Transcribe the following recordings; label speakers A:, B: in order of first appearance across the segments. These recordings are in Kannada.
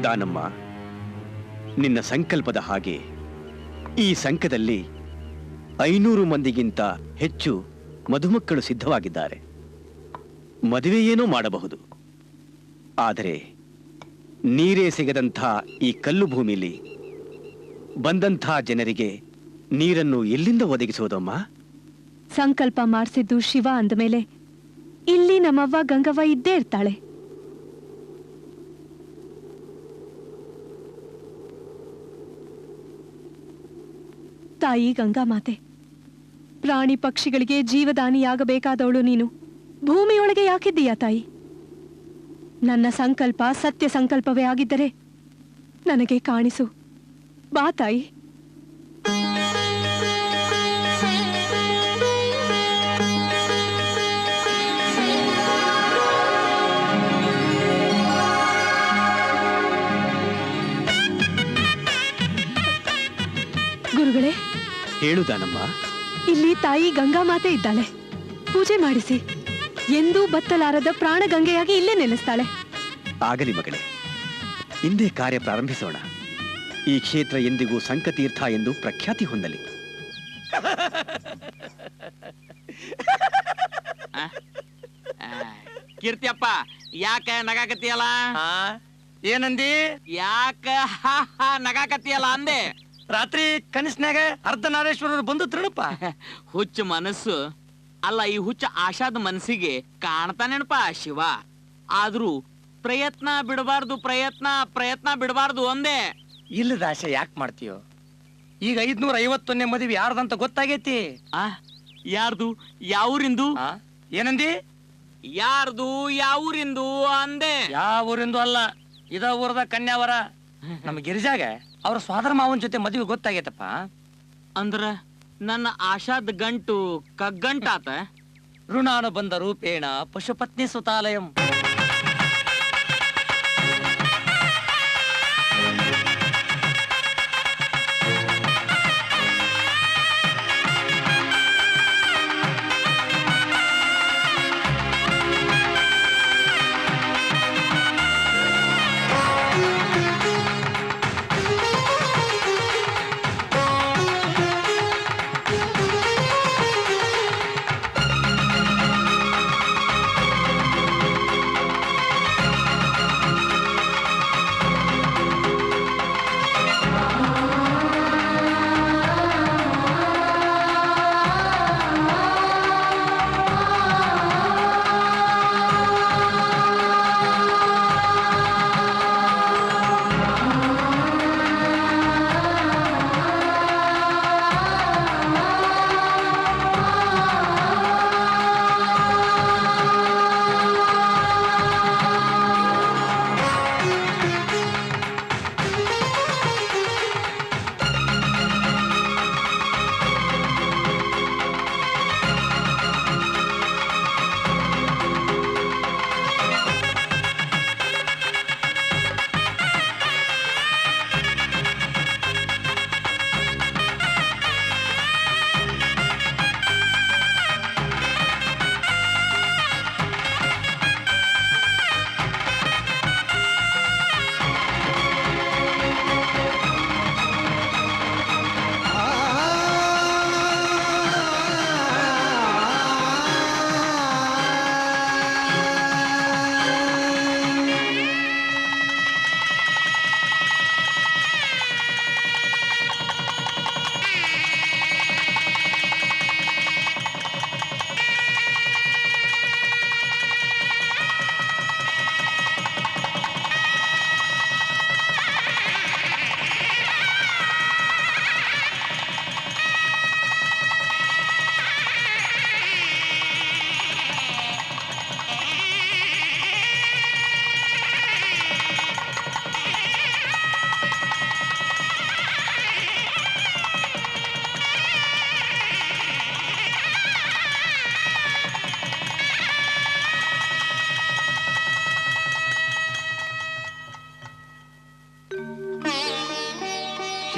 A: ದಾನಮ್ಮ, ನಿನ್ನ ಸಂಕಲ್ಪದ ಹಾಗೆ ಈ ಸಂಘದಲ್ಲಿ 500 ಮಂದಿಗಿಂತ ಹೆಚ್ಚು ಮಧುಮಕ್ಕಳು ಸಿದ್ಧವಾಗಿದ್ದಾರೆ. ಮದುವೆಯೇನೋ ಮಾಡಬಹುದು. ಆದರೆ ನೀರೇ ಸಿಗದಂಥ ಈ ಕಲ್ಲು ಭೂಮಿಲಿ ಬಂದಂಥ ಜನರಿಗೆ ನೀರನ್ನು ಎಲ್ಲಿಂದ ಒದಗಿಸೋದಮ್ಮ?
B: ಸಂಕಲ್ಪ ಮಾಡಿಸಿದ್ದು ಶಿವ ಅಂದಮೇಲೆ ಇಲ್ಲಿ ನಮ್ಮವ್ವ ಗಂಗವ್ವ ಇದ್ದೇ ಇರ್ತಾಳೆ. ತಾಯಿ ಗಂಗಾ ಮಾತೆ, ಪ್ರಾಣಿ ಪಕ್ಷಿಗಳಿಗೆ ಜೀವದಾನಿಯಾಗಬೇಕಾದವಳು ನೀನು ಭೂಮಿಯೊಳಗೆ ಯಾಕಿದ್ದೀಯಾ ತಾಯಿ? ನನ್ನ ಸಂಕಲ್ಪ ಸತ್ಯ ಸಂಕಲ್ಪವೇ ಆಗಿದ್ದರೆ ನನಗೆ ಕಾಣಿಸು. ಬಾ ತಾಯಿ. ಗುರುಗಳೇ,
A: ಹೇಳು ದಾನಮ್ಮ.
B: ಇಲ್ಲಿ ತಾಯಿ ಗಂಗಾ ಮಾತೆ ಇದ್ದಾಳೆ. ಪೂಜೆ ಮಾಡಿಸಿ. ಎಂದೂ ಬತ್ತಲಾರದ ಪ್ರಾಣ ಗಂಗೆಯಾಗಿ ಇಲ್ಲೇ ನೆಲೆಸ್ತಾಳೆ.
A: ಆಗಲಿ ಮಗಳೇ, ಇಂದೇ ಕಾರ್ಯ ಪ್ರಾರಂಭಿಸೋಣ. ಈ ಕ್ಷೇತ್ರ ಎಂದಿಗೂ ಸಂಕತೀರ್ಥ ಎಂದು ಪ್ರಖ್ಯಾತಿ ಹೊಂದಲಿ.
C: ಕೀರ್ತಿಯಪ್ಪ, ಯಾಕ ನಗಾಕತ್ತಿಯಲ್ಲ?
D: ಏನಂದಿ?
C: ಯಾಕ ನಗಾಕತ್ತಿಯಲ್ಲ ಅಂದೆ.
D: ರಾತ್ರಿ ಕನಸಿನಾಗ ಅರ್ಧನಾರೇಶ್ವರರು ಬಂದು ತಿರುಣಪ್ಪ.
C: ಹುಚ್ಚ ಮನಸ್ಸು ಅಲ್ಲ, ಈ ಹುಚ್ಚ ಆಶಾದ ಮನಸ್ಸಿಗೆ ಕಾಣ್ತಾನೇನಪ್ಪ ಶಿವ. ಆದ್ರೂ ಪ್ರಯತ್ನ ಬಿಡಬಾರ್ದು, ಪ್ರಯತ್ನ ಬಿಡಬಾರ್ದು ಅಂದೆ.
D: ಇಲ್ಲದ ಆಶೆ ಯಾಕೆ ಮಾಡ್ತೀಯೋ? ಈಗ 551ನೇ ಮದುವೆ ಯಾರ್ದಂತ ಗೊತ್ತಾಗೈತಿ.
C: ಯಾರ್ದು? ಯಾವೂರಿಂದು?
D: ಏನಂದಿ?
C: ಯಾರ್ದು ಯಾವೂರಿಂದು ಅಂದೆ.
D: ಯಾವ ಊರಿಂದು ಅಲ್ಲ, ಇದ ಊರದ ಕನ್ಯಾವರ. ನಮ್ ಗಿರಿಜಾಗ ಅವ್ರ ಸ್ವಾದರ ಮಾವನ್ ಜೊತೆ ಮದುವೆ ಗೊತ್ತಾಗೈತಪ್ಪ.
C: ಅಂದ್ರ ನನ್ನ ಆಶಾದ ಗಂಟು ಕಗ್ಗಂಟಾತ.
D: ಋಣಾನುಬಂಧ ರೂಪೇಣ ಪಶುಪತ್ನಿ ಸುತಾಲಯಂ.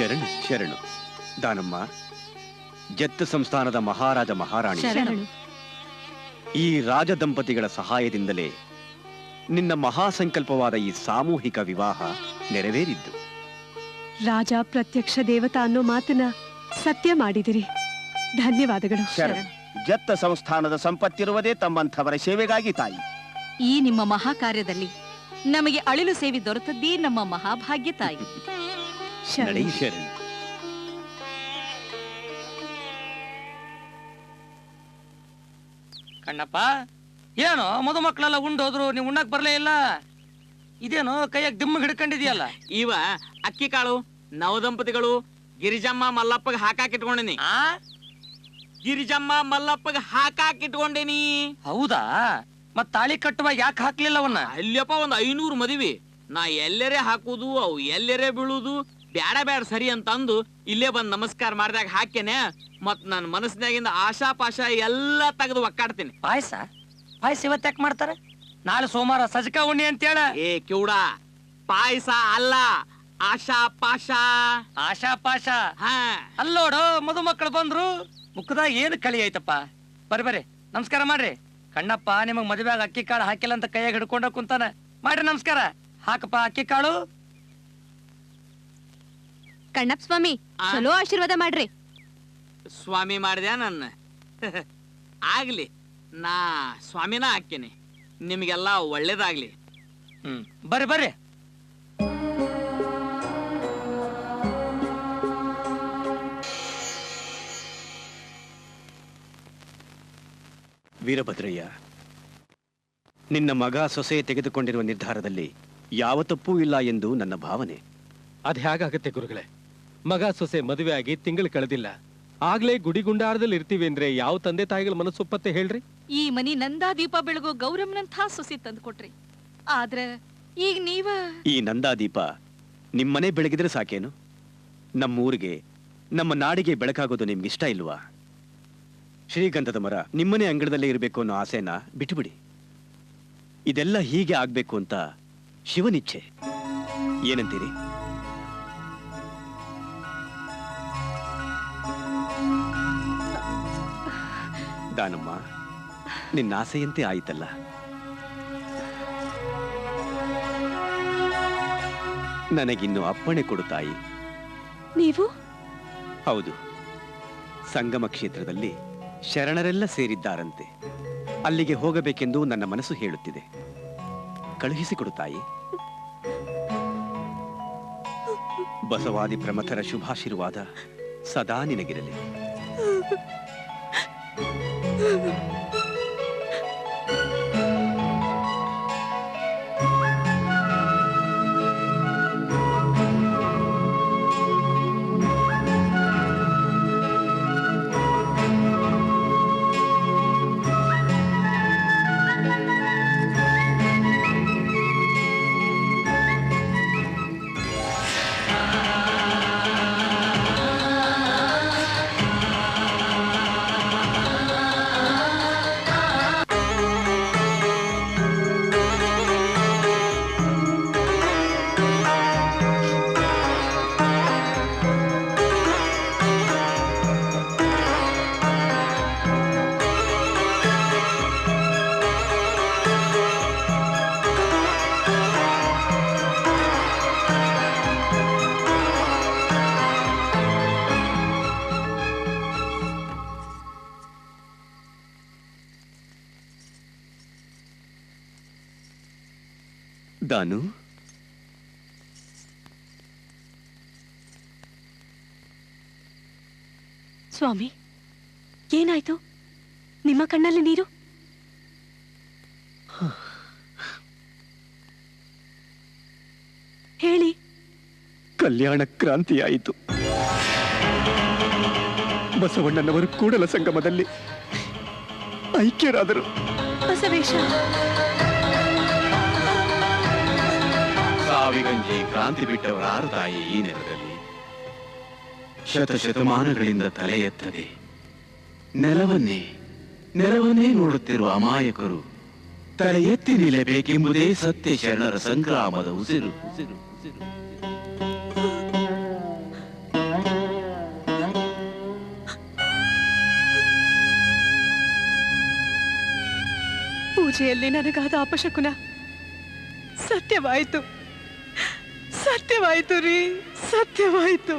A: ಶರಣು ಶರಣು. ದಾನಮ್ಮ, ಜತ್ತ ಸಂಸ್ಥಾನದ ಮಹಾರಾಜ ಮಹಾರಾಣಿ, ಈ ರಾಜದಂಪತಿಗಳ ಸಹಾಯದಿಂದಲೇ ನಿನ್ನ ಮಹಾಸಂಕಲ್ಪವಾದ ಈ ಸಾಮೂಹಿಕ ವಿವಾಹ ನೆರವೇರಿದ್ದು.
B: ರಾಜ ಪ್ರತ್ಯಕ್ಷ ದೇವತಾ ಅನ್ನೋ ಮಾತನ್ನ ಸತ್ಯ ಮಾಡಿದಿರಿ. ಧನ್ಯವಾದಗಳು.
E: ಜತ್ತ ಸಂಸ್ಥಾನದ ಸಂಪತ್ತಿರುವುದೇ ತಮ್ಮಂಥವರ ಸೇವೆಗಾಗಿ ತಾಯಿ.
F: ಈ ನಿಮ್ಮ ಮಹಾಕಾರ್ಯದಲ್ಲಿ ನಮಗೆ ಅಳಿಲು ಸೇವೆ ದೊರೆತದ್ದೇ ನಮ್ಮ ಮಹಾಭಾಗ್ಯ ತಾಯಿ.
A: ನಡೆ ಶರಣು.
D: ಕಣ್ಣಪ್ಪ, ಏನೋ ಮದುಮಕ್ಕಳೆಲ್ಲ ಉಂಡೋದ್ರು, ನೀವು ಉಣ್ಣಕ್ ಬರ್ಲೇ ಇಲ್ಲ. ಇದೇನೋ ಕೈಯಾಗ ದಿಮ್ಮ ಹಿಡ್ಕೊಂಡಿದ್ಯಲ್ಲ.
C: ಇವ ಅಕ್ಕಿ ಕಾಳು ನವದಂಪತಿಗಳು ಗಿರಿಜಮ್ಮ ಮಲ್ಲಪ್ಪಗೆ ಹಾಕಾಕಿಟ್ಕೊಂಡೇನಿ. ಗಿರಿಜಮ್ಮ ಮಲ್ಲಪ್ಪಗೆ ಹಾಕಾಕಿಟ್ಕೊಂಡೇನಿ.
D: ಹೌದಾ? ಮತ್ ತಾಳಿ ಕಟ್ಟುವಾಗ ಯಾಕೆ ಹಾಕ್ಲಿಲ್ಲ ಅವನ್ನ?
C: ಅಲ್ಲಪ್ಪ, ಒಂದ್ 500 ಮದಿವಿ. ನಾ ಎಲ್ಲರೇ ಹಾಕುದು, ಅವು ಎಲ್ಲರೇ ಬೀಳುದು, ಬ್ಯಾಡ ಬ್ಯಾಡ ಸರಿ ಅಂತಂದು ಇಲ್ಲೇ ಬಂದ್ ನಮಸ್ಕಾರ ಮಾಡಿದಾಗ ಹಾಕೇನೆ. ಮತ್ ನನ್ನ ಮನಸ್ಸಿನಾಗಿಂದ ಆಶಾ ಪಾಶ ಎಲ್ಲ ತೆಗೆದು ಒಕ್ಕಾಡ್ತೀನಿ.
D: ಪಾಯಸ ಇವತ್ತು ಯಾಕೆ ಮಾಡ್ತಾರೆ? ನಾಳೆ ಸೋಮವಾರ ಸಜಕ ಉಣ್ಣಿ ಅಂತೇಳ.
C: ಏ ಕಿವುಡ, ಪಾಯಸ ಅಲ್ಲ, ಆಶಾ ಪಾಶ.
D: ಆಶಾ ಪಾಶ.
C: ಹಾ,
D: ಅಲ್ಲೋಡು, ಮದುಮಕ್ಕಳು ಬಂದ್ರು. ಮುಖದಾಗ ಏನು ಕಳಿ ಐತಪ್ಪ. ಬರ್ರಿ ನಮಸ್ಕಾರ ಮಾಡ್ರಿ. ಕಣ್ಣಪ್ಪ ನಿಮಗ್ ಮದುವೆಯಾಗ ಅಕ್ಕಿ ಕಾಳು ಹಾಕಿಲ್ಲ ಅಂತ ಕೈಯಾಗ ಹಿಡ್ಕೊಂಡ ಕುಂತಾನ. ಮಾಡ್ರಿ ನಮಸ್ಕಾರ. ಹಾಕಪ್ಪ ಅಕ್ಕಿ ಕಾಳು.
F: ಕಣ್ಣಪ್ಪ ಸ್ವಾಮಿ, ಚಲೋ ಆಶೀರ್ವಾದ ಮಾಡ್ರಿ.
C: ಸ್ವಾಮಿ ಮಾಡಿದ್ಯಾ ನನ್ನ? ಆಗ್ಲಿ, ನಾ ಸ್ವಾಮಿನ ಹಾಕೇನಿ. ನಿಮ್ಗೆಲ್ಲ ಒಳ್ಳೇದಾಗ್ಲಿ.
D: ಬರ್ರಿ.
A: ವೀರಭದ್ರಯ್ಯ, ನಿನ್ನ ಮಗ ಸೊಸೆ ತೆಗೆದುಕೊಂಡಿರುವ ನಿರ್ಧಾರದಲ್ಲಿ ಯಾವ ತಪ್ಪೂ ಇಲ್ಲ ಎಂದು ನನ್ನ ಭಾವನೆ.
G: ಅದ್ ಹೇಗಾಗತ್ತೆ ಗುರುಗಳೇ? ಮಗ ಸೊಸೆ ಮದುವೆ ಆಗಿ ತಿಂಗಳು ಕಳೆದಿಲ್ಲ, ಆಗ್ಲೇ ಗುಡಿಗುಂಡಾರದಲ್ಲಿ ಇರ್ತೀವಿ ಅಂದ್ರೆ ಯಾವ ತಂದೆ ತಾಯಿಗಳ ಮನಸ್ಸೊಪ್ಪತ್ತೆ ಹೇಳ್ರಿ?
F: ಈ ಮನಿ ನಂದಾ ದೀಪ ಬೆಳಗೋ ಗೌರಮ್ಮನಂಥ ಸೊಸಿ ತಂದು ಕೊಟ್ರಿ. ಆದ್ರೆ ಈಗ ನೀವ
A: ಈ ನಂದಾದೀಪ ನಿಮ್ಮನೆ ಬೆಳಗಿದ್ರೆ ಸಾಕೇನು? ನಮ್ಮೂರಿಗೆ, ನಮ್ಮ ನಾಡಿಗೆ ಬೆಳಕಾಗೋದು ನಿಮ್ಗಿಷ್ಟ ಇಲ್ವಾ? ಶ್ರೀಗಂಧದ ಮರ ನಿಮ್ಮನೆ ಅಂಗಳದಲ್ಲೇ ಇರಬೇಕು ಅನ್ನೋ ಆಸೆನ ಬಿಟ್ಟುಬಿಡಿ. ಇದೆಲ್ಲ ಹೀಗೆ ಆಗ್ಬೇಕು ಅಂತ ಶಿವನಿಚ್ಛೆ. ಏನಂತೀರಿ? ದಾನಮ್ಮ, ನಿನ್ನ ಆಸೆಯಂತೆ ಆಯಿತಲ್ಲ. ನನಗಿನ್ನು ಅಪ್ಪಣೆ ಕೊಡು ತಾಯಿ.
B: ನೀವು?
A: ಹೌದು, ಸಂಗಮ ಕ್ಷೇತ್ರದಲ್ಲಿ ಶರಣರೆಲ್ಲ ಸೇರಿದ್ದಾರಂತೆ. ಅಲ್ಲಿಗೆ ಹೋಗಬೇಕೆಂದು ನನ್ನ ಮನಸ್ಸು ಹೇಳುತ್ತಿದೆ. ಕಳುಹಿಸಿಕೊಡು ತಾಯಿ. ಬಸವಾದಿ ಪ್ರಮಥರ ಶುಭಾಶೀರ್ವಾದ ಸದಾ ನಿನಗಿರಲಿ. ದಾನು,
B: ಸ್ವಾಮಿ, ಏನಾಯ್ತು? ನಿಮ್ಮ ಕಣ್ಣಲ್ಲಿ ನೀರು? ಹೇಳಿ.
A: ಕಲ್ಯಾಣ ಕ್ರಾಂತಿಯಾಯಿತು. ಬಸವಣ್ಣನವರು ಕೂಡಲ ಸಂಗಮದಲ್ಲಿ ಐಕ್ಯರಾದರು.
B: ಬಸವೇಶ,
H: ಸಾವಿಗಂಜಿ ಕ್ರಾಂತಿ ಬಿಟ್ಟವರಾರು ತಾಯಿ ಈ ನೆಲದಲ್ಲಿ. ಶತಶತಮಾನಗಳಿಂದ ತಲೆ ಎತ್ತದೆ ನೆಲವನ್ನೇ ನೋಡುತ್ತಿರುವ ಅಮಾಯಕರು ತಲೆ ಎತ್ತಿ ನಿಲ್ಲಬೇಕೆಂಬುದೇ ಸತ್ಯ ಶರಣರ ಸಂಗ್ರಾಮದ ಉಸಿರು.
B: ಪೂಜೆಯಲ್ಲಿ ನನಗಾದ ಅಪಶಕುನ ಸತ್ಯವಾಯಿತು. ಸತ್ಯವಾಯ್ತು ರೀ, ಸತ್ಯವಾಯ್ತು.